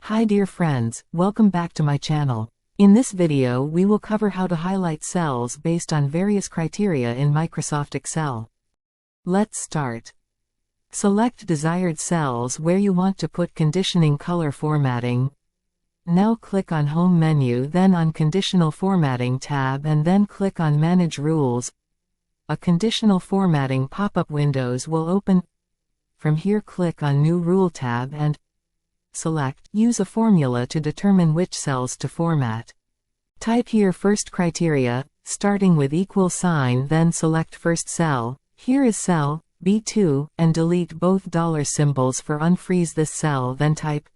Hi dear friends, welcome back to my channel. In this video we will cover how to highlight cells based on various criteria in Microsoft Excel. Let's start. Select desired cells where you want to put conditioning color formatting. Now click on Home menu, then on Conditional Formatting tab, and then click on Manage Rules. A conditional formatting pop-up windows will open. From here click on New Rule tab and select Use a formula to determine which cells to format. Type here first criteria, starting with equal sign, then select first cell. Here is cell B2, and delete both dollar symbols for unfreeze this cell, then type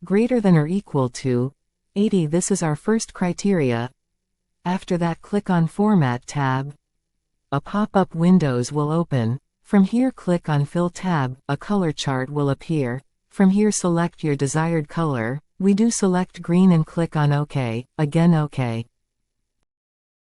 greater than or equal to 80. This is our first criteria. After that click on Format tab. A pop-up windows will open. From here click on Fill tab, a color chart will appear. From here select your desired color. We do select green and click on OK, again OK.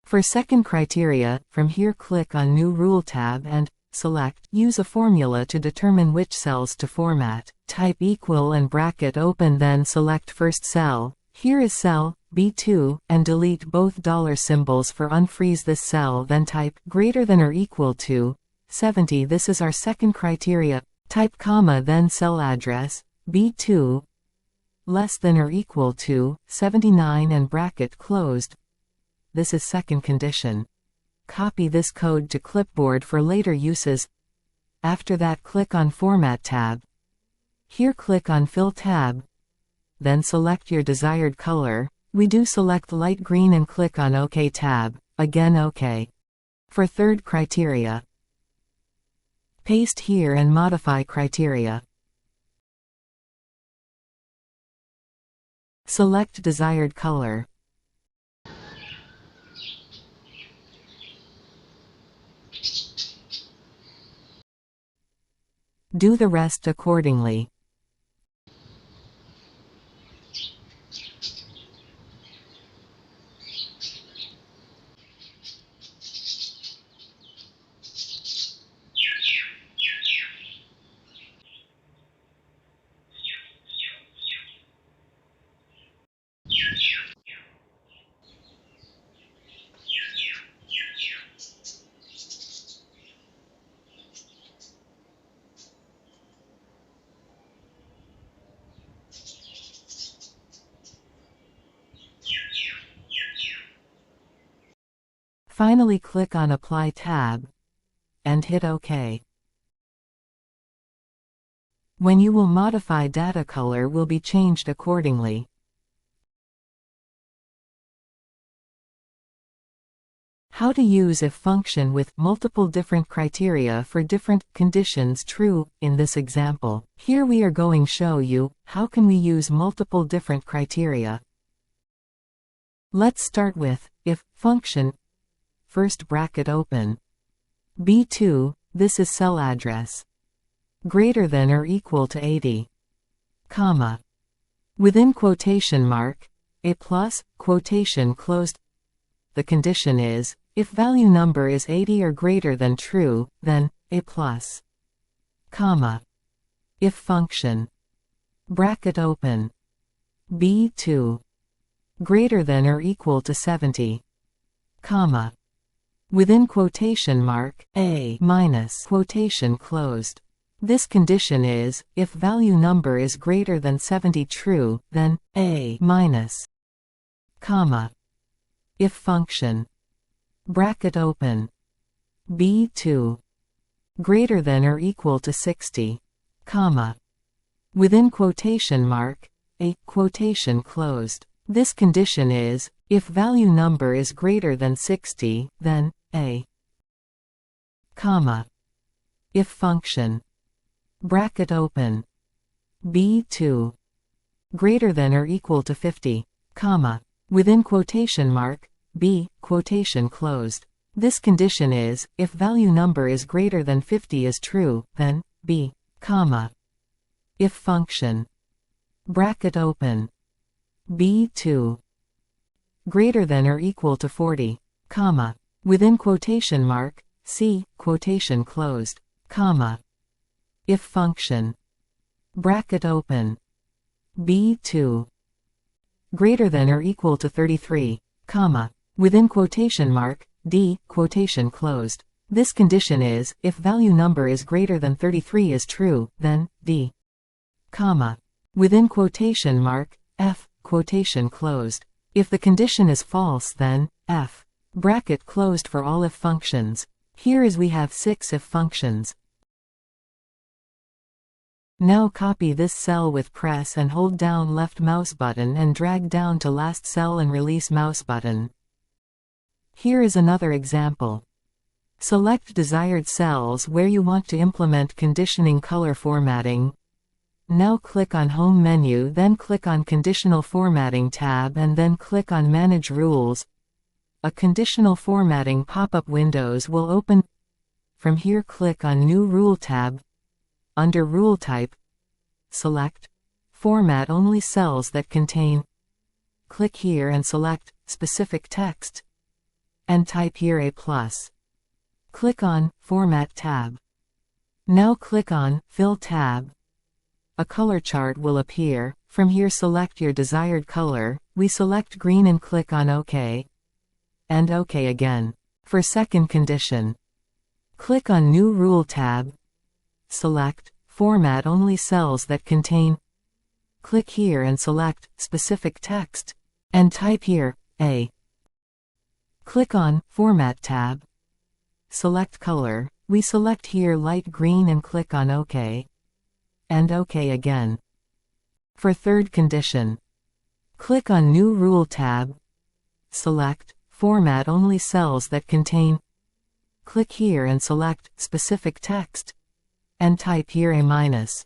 For second criteria, from here click on New Rule tab and select Use a formula to determine which cells to format. Type equal and bracket open, then select first cell. Here is cell B2, and delete both dollar symbols for unfreeze this cell, then type greater than or equal to 70. This is our second criteria. Type comma, then cell address B2 less than or equal to 79 and bracket closed. This is second condition. Copy this code to clipboard for later uses. After that click on Format tab. Here click on Fill tab. Then select your desired color. We do select light green and click on OK tab, again OK. For third criteria, paste here and modify criteria. Select desired color. Do the rest accordingly. Finally click on Apply tab and hit OK. When you will modify data, color will be changed accordingly. How to use if function with multiple different criteria for different conditions true. In this example, here we are going show you how can we use multiple different criteria. Let's start with if function. First bracket open. B2, this is cell address. Greater than or equal to 80. Comma. Within quotation mark, a plus, quotation closed. The condition is, if value number is 80 or greater than true, then, a plus. Comma. If function. Bracket open. B2. Greater than or equal to 70. Comma. Within quotation mark, a minus, quotation closed. This condition is, if value number is greater than 70 true, then, a minus. Comma. If function. Bracket open. B2. Greater than or equal to 60. Comma. Within quotation mark, a quotation closed. This condition is, if value number is greater than 60, then, a comma. If function. Bracket open. B2. Greater than or equal to 50, comma. Within quotation mark, b, quotation closed. This condition is, if value number is greater than 50 is true, then, b, comma. If function. Bracket open. B2. Greater than or equal to 40, comma. Within quotation mark, c, quotation closed, comma. If function. Bracket open. B2 greater than or equal to 33, comma, within quotation mark, D, quotation closed. This condition is, if value number is greater than 33 is true, then, D, comma, within quotation mark, F, quotation closed. If the condition is false then, F, bracket closed for all if functions. Here is we have 6 if functions. Now copy this cell with press and hold down left mouse button and drag down to last cell and release mouse button. Here is another example. Select desired cells where you want to implement conditioning color formatting. Now click on Home menu, then click on Conditional Formatting tab and then click on Manage Rules. A conditional formatting pop-up windows will open. From here click on New Rule tab. Under Rule Type, select Format only cells that contain. Click here and select Specific Text and type here A+. Click on Format tab. Now click on Fill tab. A color chart will appear. From here select your desired color. We select green and click on OK. And OK again. For second condition, click on New Rule tab. Select Format only cells that contain. Click here and select Specific Text and type here A. Click on Format tab. Select color. We select here light green and click on OK. And OK again. For third condition, click on New Rule tab. Select Format only cells that contain. Click here and select Specific Text and type here A-.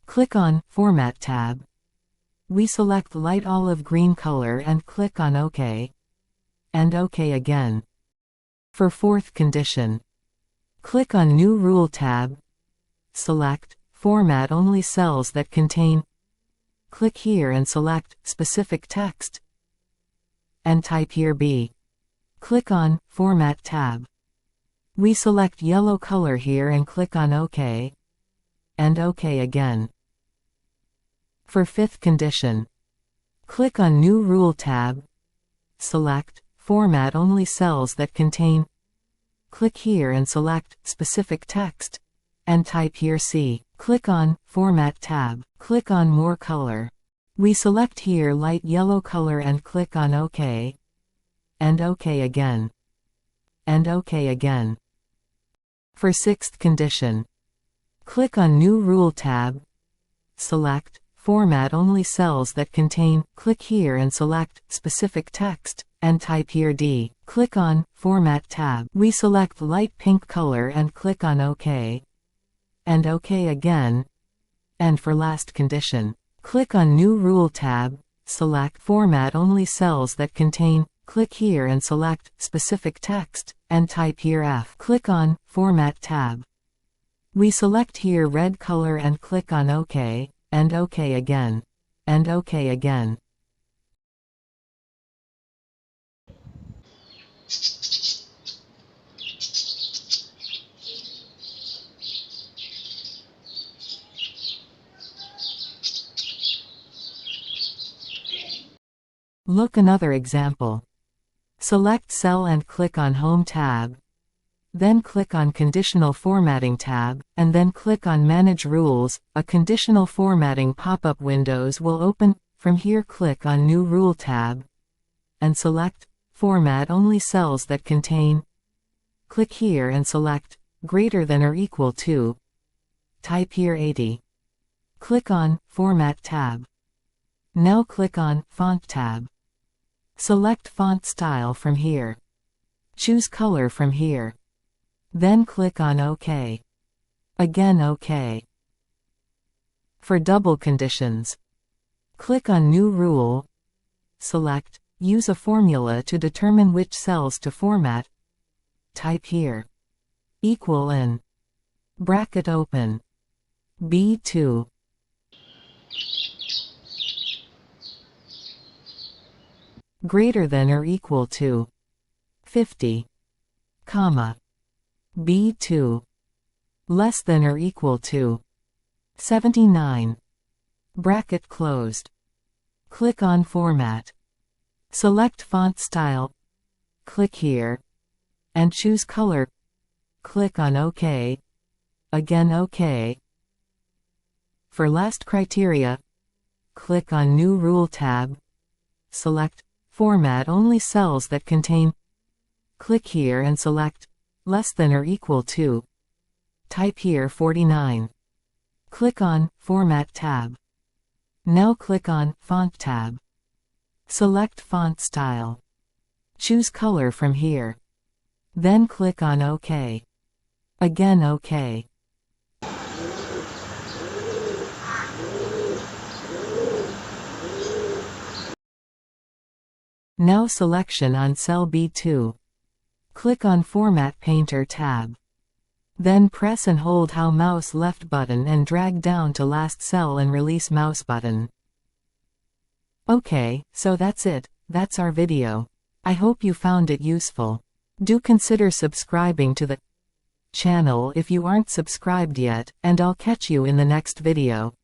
Click on Format tab. We select light olive green color and click on OK. And OK again. For fourth condition, click on New Rule tab. Select Format only cells that contain. Click here and select Specific Text and type here B. Click on Format tab. We select yellow color here and click on OK. And OK again. For fifth condition, click on New Rule tab. Select Format only cells that contain. Click here and select Specific Text and type here C. Click on Format tab. Click on More color. We select here light yellow color and click on OK. And OK again. And OK again. For sixth condition, click on New Rule tab. Select Format only cells that contain. Click here and select Specific Text and type here D. Click on Format tab. We select light pink color and click on OK. And OK again. And for last condition, click on New Rule tab. Select Format only cells that contain. Click here and select Specific Text and type here F. Click on Format tab. We select here red color and click on OK. And OK again. And OK again. Look another example. Select cell and click on Home tab. Then click on Conditional Formatting tab, and then click on Manage Rules. A conditional formatting pop-up windows will open. From here click on New Rule tab. And select Format only cells that contain. Click here and select Greater than or equal to. Type here 80. Click on Format tab. Now click on Font tab. Select font style from here. Choose color from here. Then click on OK. Again OK. For double conditions, click on New Rule. Select Use a formula to determine which cells to format. Type here equal in bracket open B2 greater than or equal to 50, comma B2 less than or equal to 79, bracket closed. Click on Format. Select Font Style. Click here. And choose Color. Click on OK. Again OK. For last criteria, click on New Rule tab. Select Format only cells that contain. Click here and select less than or equal to. Type here 49. Click on Format tab. Now click on Font tab. Select Font Style. Choose Color from here. Then click on OK. Again OK. Now selection on cell B2. Click on Format Painter tab. Then press and hold mouse left button and drag down to last cell and release mouse button. Okay, so that's it. That's our video. I hope you found it useful. Do consider subscribing to the channel if you aren't subscribed yet, and I'll catch you in the next video.